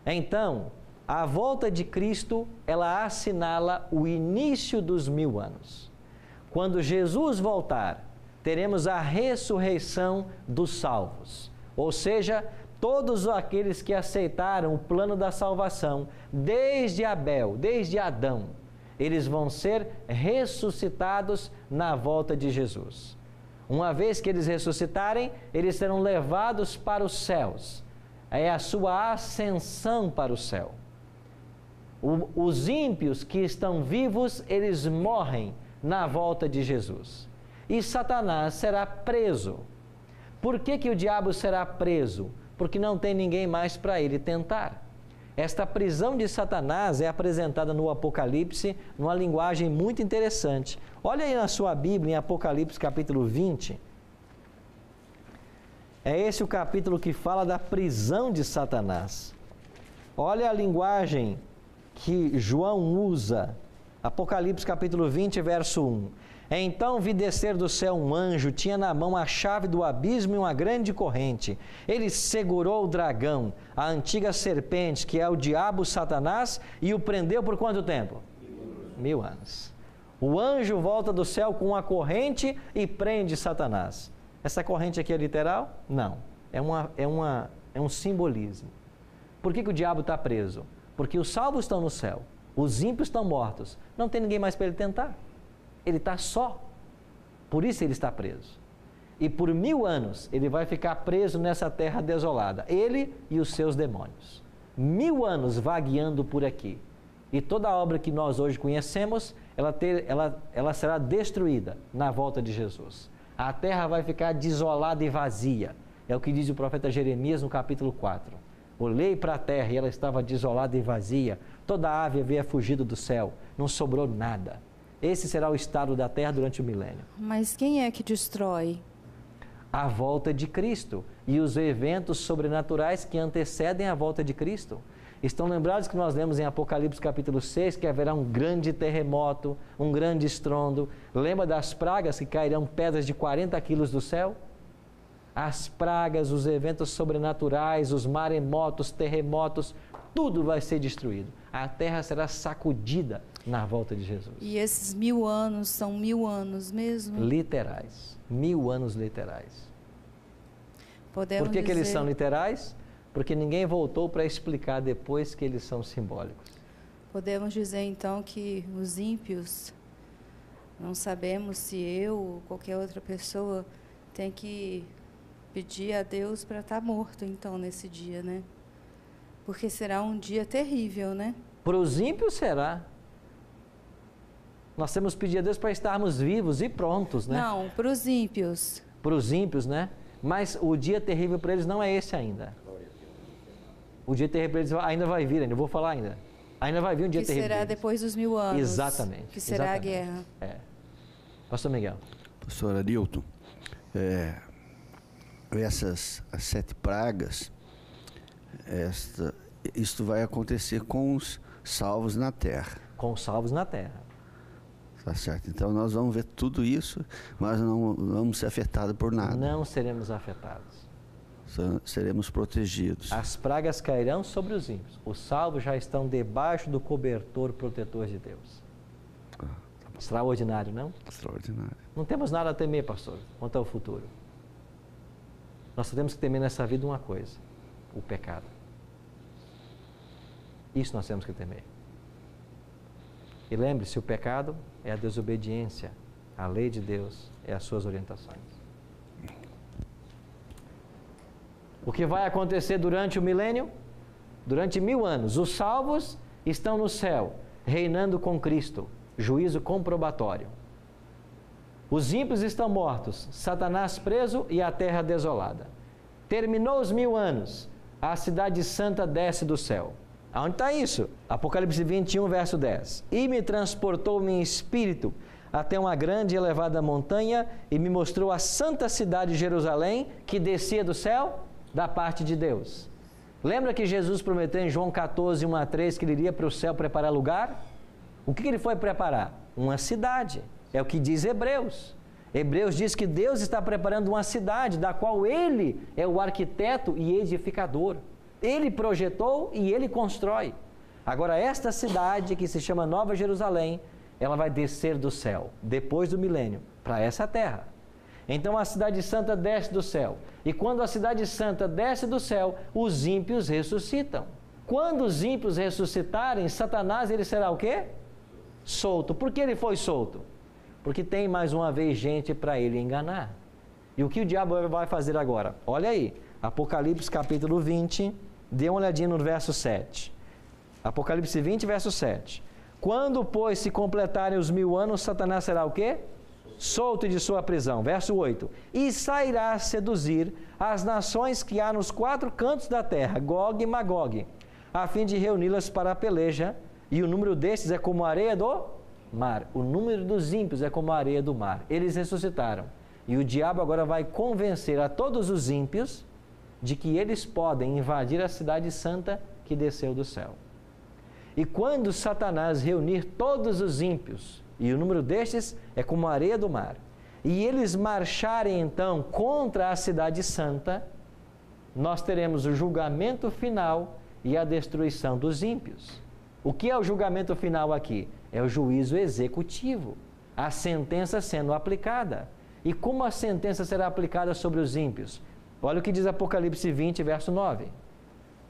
Então, a volta de Cristo, ela assinala o início dos 1.000 anos. Quando Jesus voltar, teremos a ressurreição dos salvos. Ou seja, todos aqueles que aceitaram o plano da salvação, desde Abel, desde Adão, eles vão ser ressuscitados na volta de Jesus. Uma vez que eles ressuscitarem, eles serão levados para os céus. É a sua ascensão para o céu. Os ímpios que estão vivos, eles morrem na volta de Jesus. E Satanás será preso. Por que o diabo será preso? Porque não tem ninguém mais para ele tentar. Esta prisão de Satanás é apresentada no Apocalipse numa linguagem muito interessante. Olha aí na sua Bíblia, em Apocalipse capítulo 20. É esse o capítulo que fala da prisão de Satanás. Olha a linguagem que João usa. Apocalipse capítulo 20, verso 1. Então vi descer do céu um anjo, tinha na mão a chave do abismo e uma grande corrente. Ele segurou o dragão, a antiga serpente, que é o diabo Satanás, e o prendeu por quanto tempo? 1.000 anos. O anjo volta do céu com uma corrente e prende Satanás. Essa corrente aqui é literal? Não. É um simbolismo. Por que o diabo está preso? Porque os salvos estão no céu, os ímpios estão mortos. Não tem ninguém mais para ele tentar. Ele está só. Por isso ele está preso. E por 1000 anos ele vai ficar preso nessa terra desolada. Ele e os seus demônios. 1000 anos vagueando por aqui. E toda a obra que nós hoje conhecemos, ela será destruída na volta de Jesus. A terra vai ficar desolada e vazia. É o que diz o profeta Jeremias no capítulo 4. Olhei para a terra e ela estava desolada e vazia. Toda ave havia fugido do céu. Não sobrou nada. Esse será o estado da terra durante o milênio. Mas quem é que destrói? A volta de Cristo e os eventos sobrenaturais que antecedem a volta de Cristo. Estão lembrados que nós lemos em Apocalipse capítulo 6 que haverá um grande terremoto, um grande estrondo. Lembra das pragas que cairão pedras de 40 quilos do céu? As pragas, os eventos sobrenaturais, os maremotos, terremotos, tudo vai ser destruído. A terra será sacudida na volta de Jesus. E esses 1000 anos são 1000 anos mesmo? Literais. 1000 anos literais. Podemos Por que dizer... eles são literais? Porque ninguém voltou para explicar depois que eles são simbólicos. Podemos dizer então que os ímpios, não sabemos se eu ou qualquer outra pessoa tem que pedir a Deus para estar morto então nesse dia, né? Porque será um dia terrível, né? Para os ímpios será. Nós temos que pedir a Deus para estarmos vivos e prontos, né? Não, para os ímpios. Para os ímpios, né? Mas o dia terrível para eles não é esse ainda. O dia terrível para eles ainda vai vir, ainda eu vou falar ainda. Ainda vai vir um dia terrível. Que será depois dos 1000 anos. Exatamente. Que será exatamente. a guerra. É. Pastor Miguel. Pastor Arilton, essas as 7 pragas, isto vai acontecer com os salvos na terra. Com os salvos na terra. Tá certo. Então nós vamos ver tudo isso, mas não vamos ser afetados por nada. Não seremos afetados. Seremos protegidos. As pragas cairão sobre os ímpios. Os salvos já estão debaixo do cobertor protetor de Deus. Extraordinário, não? Extraordinário. Não temos nada a temer, pastor, quanto ao futuro. Nós só temos que temer nessa vida uma coisa: o pecado. Isso nós temos que temer. E lembre-se, o pecado é a desobediência à lei de Deus, é as suas orientações. O que vai acontecer durante o milênio? Durante 1000 anos, os salvos estão no céu, reinando com Cristo, juízo comprobatório. Os ímpios estão mortos, Satanás preso e a terra desolada. Terminou os 1000 anos, a cidade santa desce do céu. Aonde está isso? Apocalipse 21, verso 10. E me transportou em espírito até uma grande e elevada montanha e me mostrou a santa cidade de Jerusalém, que descia do céu da parte de Deus. Lembra que Jesus prometeu em João 14, 1 a 3, que ele iria para o céu preparar lugar? O que ele foi preparar? Uma cidade. É o que diz Hebreus. Hebreus diz que Deus está preparando uma cidade, da qual Ele é o arquiteto e edificador. Ele projetou e Ele constrói. Agora, esta cidade, que se chama Nova Jerusalém, ela vai descer do céu, depois do milênio, para essa terra. Então a cidade santa desce do céu. E quando a cidade santa desce do céu, os ímpios ressuscitam. Quando os ímpios ressuscitarem, Satanás, ele será o quê? Solto. Por que ele foi solto? Porque tem mais uma vez gente para ele enganar. E o que o diabo vai fazer agora? Olha aí, Apocalipse capítulo 20, dê uma olhadinha no verso 7. Apocalipse 20, verso 7. Quando, pois, se completarem os 1000 anos, Satanás será o quê? Solto de sua prisão. Verso 8. E sairá a seduzir as nações que há nos 4 cantos da terra, Gog e Magog, a fim de reuni-las para a peleja, e o número destes é como a areia do mar. O número dos ímpios é como a areia do mar. Eles ressuscitaram. E o diabo agora vai convencer a todos os ímpios de que eles podem invadir a cidade santa que desceu do céu. E quando Satanás reunir todos os ímpios, e o número destes é como a areia do mar, e eles marcharem então contra a cidade santa, nós teremos o julgamento final e a destruição dos ímpios. O que é o julgamento final aqui? é o juízo executivo, a sentença sendo aplicada. E como a sentença será aplicada sobre os ímpios? Olha o que diz Apocalipse 20, verso 9.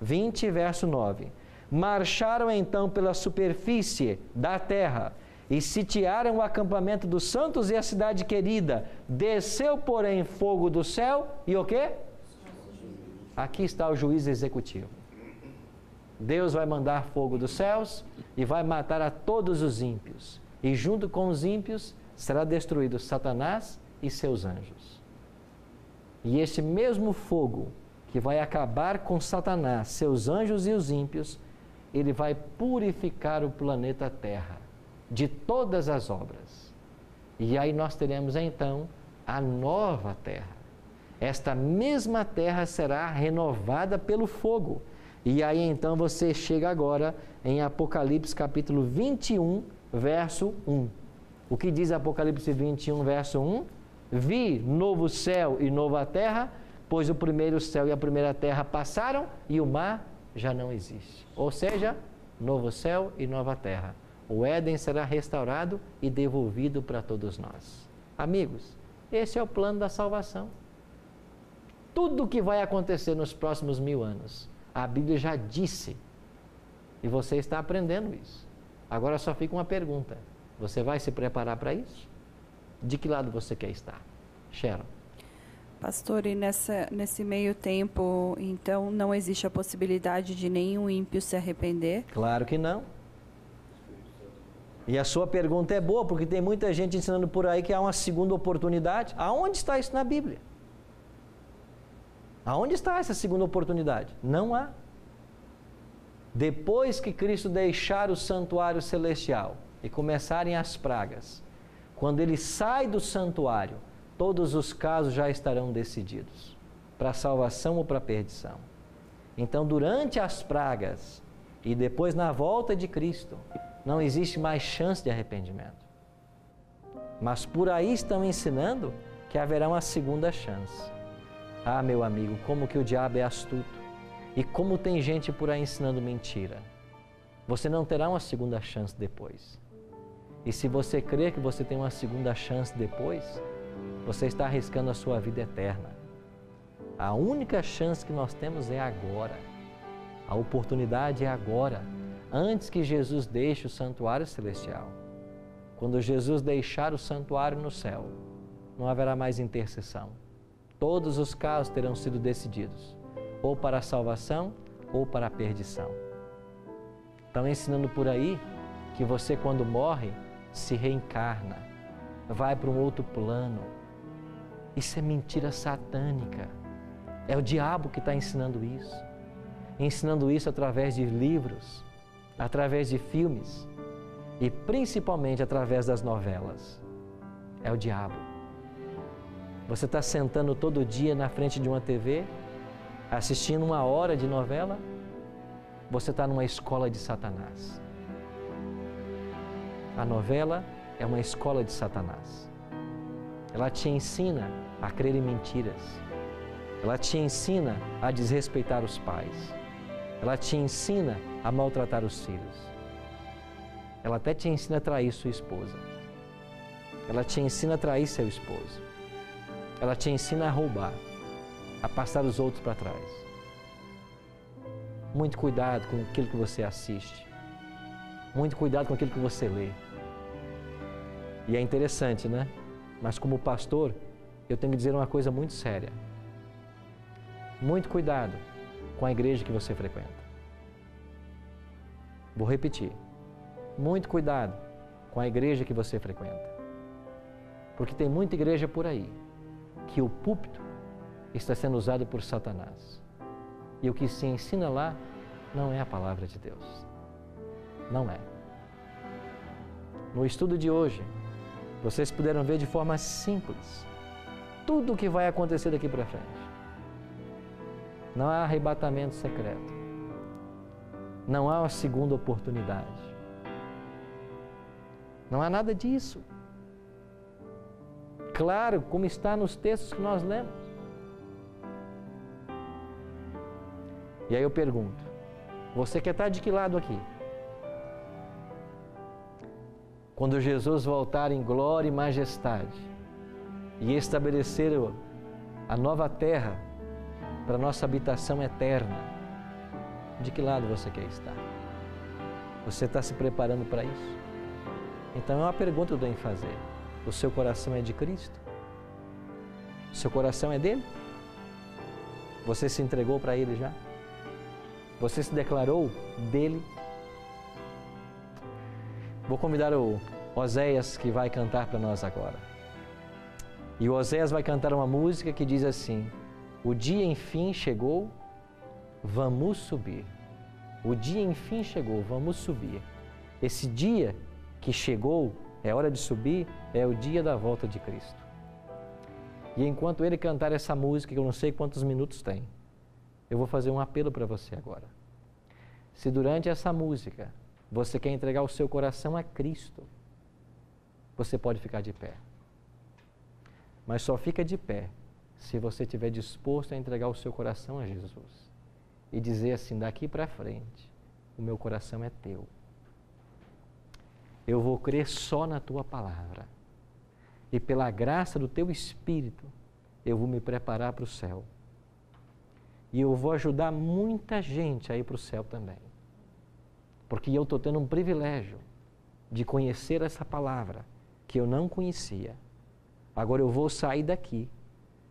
20, verso 9. Marcharam então pela superfície da terra e sitiaram o acampamento dos santos e a cidade querida. Desceu, porém, fogo do céu e o quê? Aqui está o juízo executivo. Deus vai mandar fogo dos céus e vai matar a todos os ímpios. E junto com os ímpios será destruído Satanás e seus anjos. E este mesmo fogo que vai acabar com Satanás, seus anjos e os ímpios, ele vai purificar o planeta Terra de todas as obras. E aí nós teremos então a nova Terra. Esta mesma terra será renovada pelo fogo. E aí então você chega agora em Apocalipse capítulo 21, verso 1. O que diz Apocalipse 21, verso 1? Vi novo céu e nova terra, pois o primeiro céu e a primeira terra passaram e o mar já não existe. Ou seja, novo céu e nova terra. O Éden será restaurado e devolvido para todos nós. Amigos, esse é o plano da salvação. Tudo o que vai acontecer nos próximos 1000 anos, a Bíblia já disse. E você está aprendendo isso. Agora só fica uma pergunta. Você vai se preparar para isso? De que lado você quer estar? Sharon. Pastor, e nesse meio tempo, então, não existe a possibilidade de nenhum ímpio se arrepender? Claro que não. E a sua pergunta é boa, porque tem muita gente ensinando por aí que há uma segunda oportunidade. Aonde está isso na Bíblia? Aonde está essa segunda oportunidade? Não há. Depois que Cristo deixar o santuário celestial e começarem as pragas, quando ele sai do santuário, todos os casos já estarão decididos, para salvação ou para perdição. Então, durante as pragas e depois na volta de Cristo, não existe mais chance de arrependimento. Mas por aí estão ensinando que haverá uma segunda chance. Ah, meu amigo, como que o diabo é astuto. E como tem gente por aí ensinando mentira. Você não terá uma segunda chance depois. E se você crê que você tem uma segunda chance depois, você está arriscando a sua vida eterna. A única chance que nós temos é agora. A oportunidade é agora, antes que Jesus deixe o santuário celestial. Quando Jesus deixar o santuário no céu, não haverá mais intercessão. Todos os casos terão sido decididos, ou para a salvação, ou para a perdição. Estão ensinando por aí que você, quando morre, se reencarna, vai para um outro plano. Isso é mentira satânica. É o diabo que está ensinando isso através de livros, através de filmes e principalmente através das novelas. É o diabo. Você está sentando todo dia na frente de uma TV, assistindo 1 hora de novela, você está numa escola de Satanás. A novela é uma escola de Satanás. Ela te ensina a crer em mentiras. Ela te ensina a desrespeitar os pais. Ela te ensina a maltratar os filhos. Ela até te ensina a trair sua esposa. Ela te ensina a trair seu esposo. Ela te ensina a roubar, a passar os outros para trás. Muito cuidado com aquilo que você assiste. Muito cuidado com aquilo que você lê. E é interessante, né? Mas como pastor, eu tenho que dizer uma coisa muito séria. Muito cuidado com a igreja que você frequenta. Vou repetir. Muito cuidado com a igreja que você frequenta. Porque tem muita igreja por aí que o púlpito está sendo usado por Satanás. E o que se ensina lá não é a palavra de Deus. Não é. No estudo de hoje, vocês puderam ver de forma simples tudo o que vai acontecer daqui para frente. Não há arrebatamento secreto. Não há uma segunda oportunidade. Não há nada disso. Claro, como está nos textos que nós lemos. E aí eu pergunto, você quer estar de que lado aqui? quando Jesus voltar em glória e majestade e estabelecer a nova terra para nossa habitação eterna, de que lado você quer estar? Você está se preparando para isso? Então é uma pergunta que eu tenho que fazer. O seu coração é de Cristo? O seu coração é dele? Você se entregou para ele já? Você se declarou dele? Vou convidar o Oséias, que vai cantar para nós agora. E o Oséias vai cantar uma música que diz assim: o dia enfim chegou, vamos subir. O dia enfim chegou, vamos subir. Esse dia que chegou, é hora de subir, é o dia da volta de Cristo. E enquanto ele cantar essa música, que eu não sei quantos minutos tem, eu vou fazer um apelo para você agora. Se durante essa música você quer entregar o seu coração a Cristo, você pode ficar de pé. Mas só fica de pé se você estiver disposto a entregar o seu coração a Jesus e dizer assim: daqui para frente, o meu coração é teu. Eu vou crer só na tua palavra. E pela graça do teu Espírito, eu vou me preparar para o céu. E eu vou ajudar muita gente a ir para o céu também. Porque eu estou tendo um privilégio de conhecer essa palavra que eu não conhecia. Agora eu vou sair daqui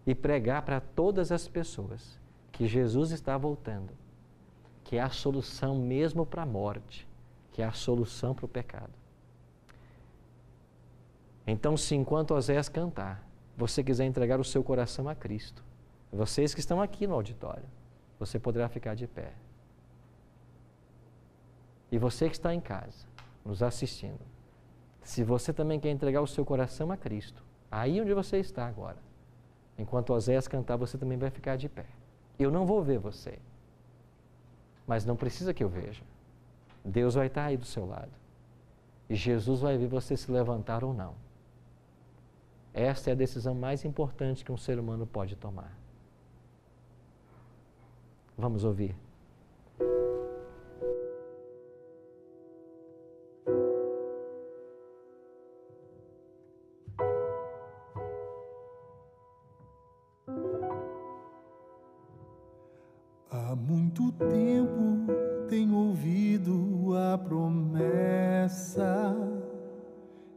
e pregar para todas as pessoas que Jesus está voltando, que é a solução mesmo para a morte, que é a solução para o pecado. Então, se enquanto Oséias cantar, você quiser entregar o seu coração a Cristo, vocês que estão aqui no auditório, você poderá ficar de pé. E você que está em casa, nos assistindo, se você também quer entregar o seu coração a Cristo, aí onde você está agora, enquanto Oséias cantar, você também vai ficar de pé. Eu não vou ver você, mas não precisa que eu veja. Deus vai estar aí do seu lado. E Jesus vai ver você se levantar ou não. Esta é a decisão mais importante que um ser humano pode tomar. Vamos ouvir. Há muito tempo tenho ouvido a promessa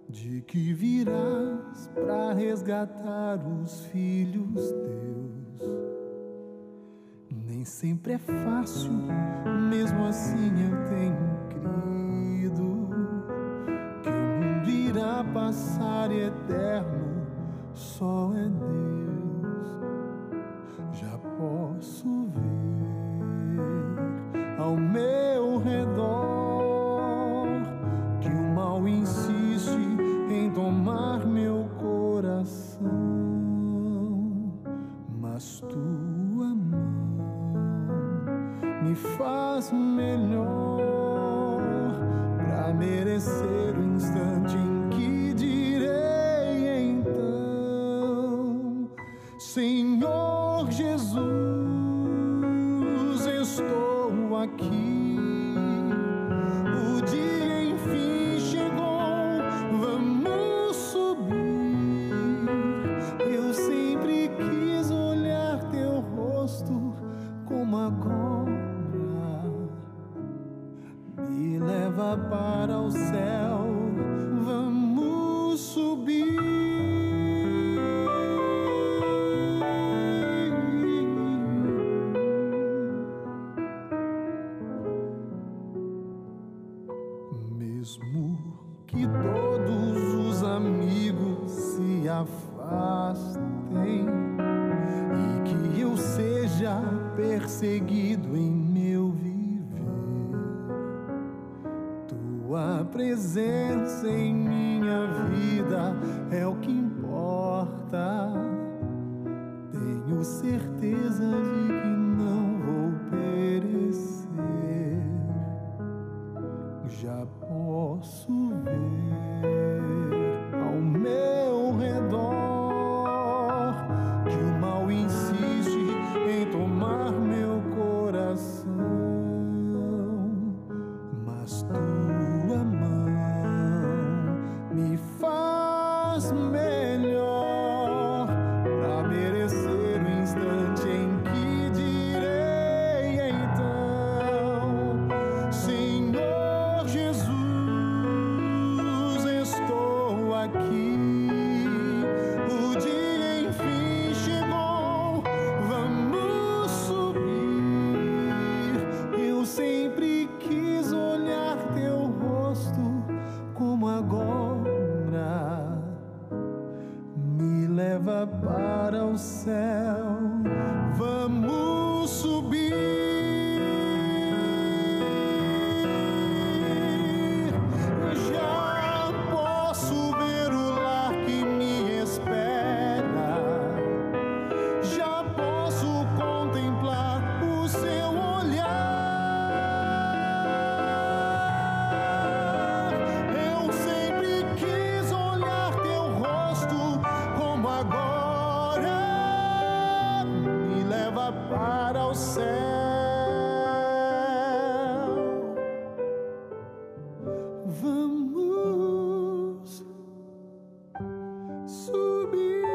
de que virás para resgatar os filhos teus. Nem sempre é fácil, mesmo assim eu tenho crido que o mundo irá passar e eterno só é Deus. Já posso ver ao meu redor que o mal insiste em tomar meu coração, mas tua mão me faz melhor para merecer o instante em que direi então: Senhor Jesus, estou aqui. O dia enfim chegou, vamos subir. Eu sempre quis olhar teu rosto como agora. Me leva para o céu, vamos subir. Mesmo que todos os amigos se afastem e que eu seja perseguido em meu viver, tua presença em minha vida é o que importa. Tenho certeza de que não vou perecer. Já posso ver ao meu redor que o mal insiste em tomar meu coração, mas tua mão me faz melhor pra merecer o instante em que direi então: Senhor Jesus, estou aqui. O dia enfim chegou, vamos subir. Eu sempre quis olhar teu rosto como agora. Me leva para o céu, vamos subir. Já posso ver o lar que me espera, já posso contemplar o seu olhar. Eu sempre quis olhar teu rosto como agora. Me leva para o céu, vamos subir.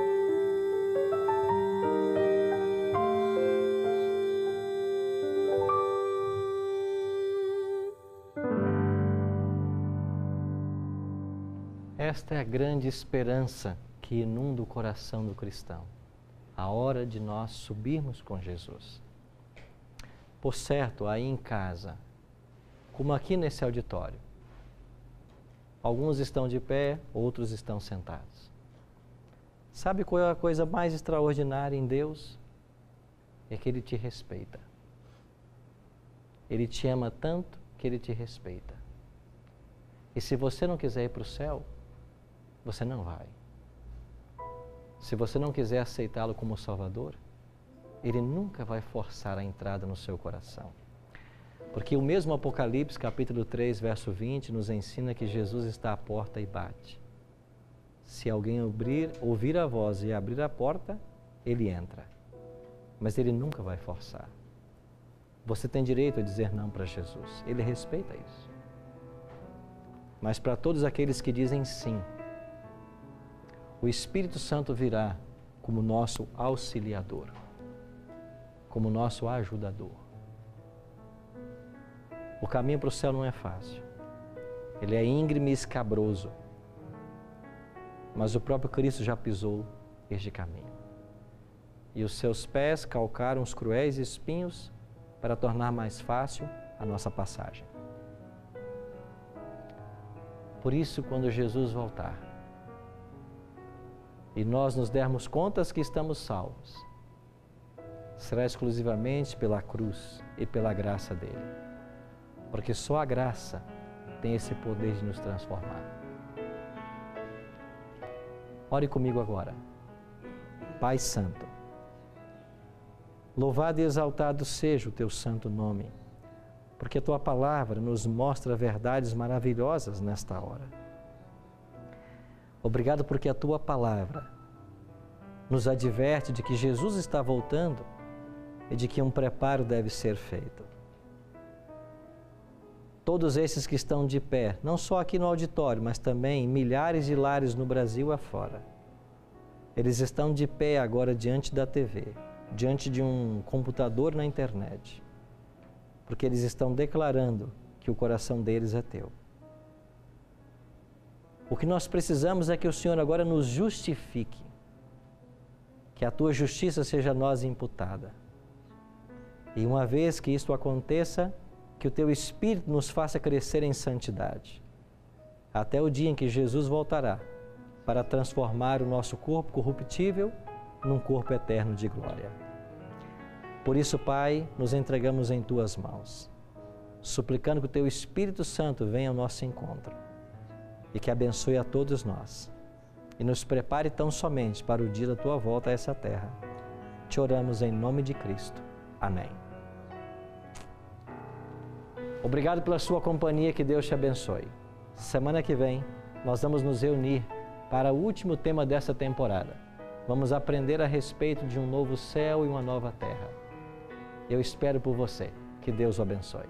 Esta é a grande esperança que inunda o coração do cristão. A hora de nós subirmos com Jesus. Por certo, aí em casa, como aqui nesse auditório, alguns estão de pé, outros estão sentados. Sabe qual é a coisa mais extraordinária em Deus? É que Ele te respeita. Ele te ama tanto que Ele te respeita. E se você não quiser ir para o céu, você não vai. Se você não quiser aceitá-lo como Salvador, Ele nunca vai forçar a entrada no seu coração. Porque o mesmo Apocalipse, capítulo 3, verso 20, nos ensina que Jesus está à porta e bate. Se alguém ouvir a voz e abrir a porta, Ele entra. Mas Ele nunca vai forçar. Você tem direito a dizer não para Jesus. Ele respeita isso. Mas para todos aqueles que dizem sim, o Espírito Santo virá como nosso auxiliador, como nosso ajudador. O caminho para o céu não é fácil. Ele é íngreme e escabroso. Mas o próprio Cristo já pisou este caminho. E os seus pés calcaram os cruéis espinhos para tornar mais fácil a nossa passagem. Por isso, quando Jesus voltar, e nós nos dermos contas que estamos salvos, será exclusivamente pela cruz e pela graça dele. Porque só a graça tem esse poder de nos transformar. Ore comigo agora. Pai Santo, louvado e exaltado seja o teu santo nome, porque a tua palavra nos mostra verdades maravilhosas nesta hora. Obrigado porque a tua palavra nos adverte de que Jesus está voltando e de que um preparo deve ser feito. Todos esses que estão de pé, não só aqui no auditório, mas também em milhares de lares no Brasil afora, eles estão de pé agora diante da TV, diante de um computador na internet, porque eles estão declarando que o coração deles é teu. O que nós precisamos é que o Senhor agora nos justifique, que a tua justiça seja a nós imputada. E uma vez que isto aconteça, que o teu Espírito nos faça crescer em santidade, até o dia em que Jesus voltará para transformar o nosso corpo corruptível num corpo eterno de glória. Por isso, Pai, nos entregamos em tuas mãos, suplicando que o teu Espírito Santo venha ao nosso encontro e que abençoe a todos nós e nos prepare tão somente para o dia da tua volta a essa terra. Te oramos em nome de Cristo. Amém. Obrigado pela sua companhia, que Deus te abençoe. Semana que vem, nós vamos nos reunir para o último tema dessa temporada. Vamos aprender a respeito de um novo céu e uma nova terra. Eu espero por você. Que Deus o abençoe.